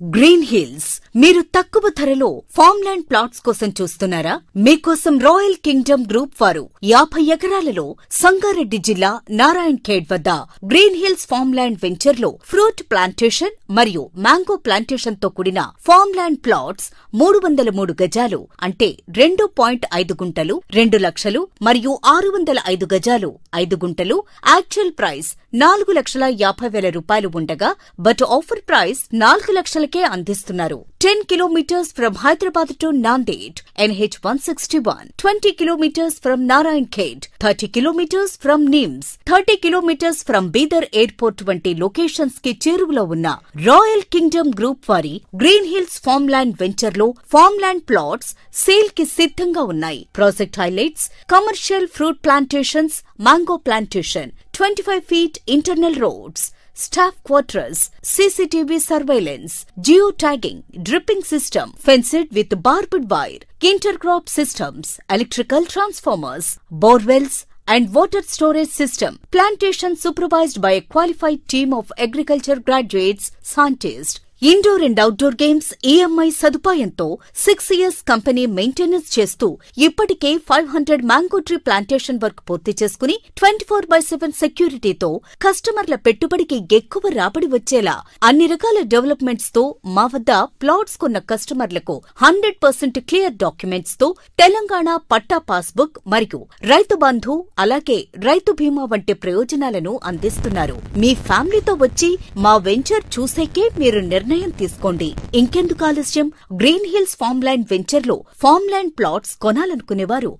Green hills మీరు తక్కువ ధరలో ఫామ్ ల్యాండ్ ప్లాట్స్ కోసం చూస్తున్నారా? మీకోసం రాయల్ కింగ్డమ్ గ్రూప్ వారు 50 ఎకరాలలో సంగారెడ్డి జిల్లా నారాయణ్ ఖేడ్ వద్ద green hills farm land venture లో ఫ్రూట్ ప్లాంటేషన్ మరియు మ్యాంగో ప్లాంటేషన్ తో కూడిన ఫామ్ ల్యాండ్ ప్లాట్స్ 303 గజాలు అంటే 2.5 గుంటలు 2 లక్షలు మరియు 605 గజాలు 5 గుంటలు యాక్చువల్ ప్రైస్ 4,50,000 రూపాయలు ఉండగా బట్ ఆఫర్ ప్రైస్ 4 లక్షలకే అందిస్తున్నారు. 10 kilometers from Hyderabad to Nanded, NH 161, 20 kilometers from Narayan Khed, 30 kilometers from Nims, 30 kilometers from Bidar Airport వంటి లొకేషన్స్ కి చేరువలో ఉన్న రాయల్ కింగ్డమ్ గ్రూప్ వారి green hills farm land venture లో farm land plots sale కి సిద్ధంగా ఉన్నాయి. Project highlights: commercial fruit plantations, mango plantation, 25 feet internal roads, staff quarters, CCTV surveillance, geotagging, dripping system, fenced with barbed wire, intercrop systems, electrical transformers, borewells, and water storage system. Plantation supervised by a qualified team of agriculture graduates, scientists. Indoor and outdoor games EMI సదుపాయంతో 6 years company maintenance చేస్తూ ఇప్పటికే 500 mango tree plantation work పూర్తి చేసుకుని 24/7 సెక్యూరిటీతో కస్టమర్ల పెట్టుబడికి ఎక్కువ రాబడి వచ్చేలా అన్ని రకాల డెవలప్మెంట్స్ తో మా వద్ద ప్లాట్స్ కొన్న కస్టమర్లకు 100% క్లియర్ డాక్యుమెంట్స్ తో తెలంగాణ పట్టా పాస్బుక్ మరియు రైతు బంధు అలాగే రైతు బీమా వంటి ప్రయోజనాలను అందిస్తున్నారు. మీ ఫ్యామిలీతో వచ్చి మా వెంచర్ చూసేకే మీరు నిర్ణయం తీసుకోండి. ఇంకెందుకు ఆలస్యం? Green hills farm land venture లో ఫామ్ ల్యాండ్ ప్లాట్స్ కొనాలనుకునేవారు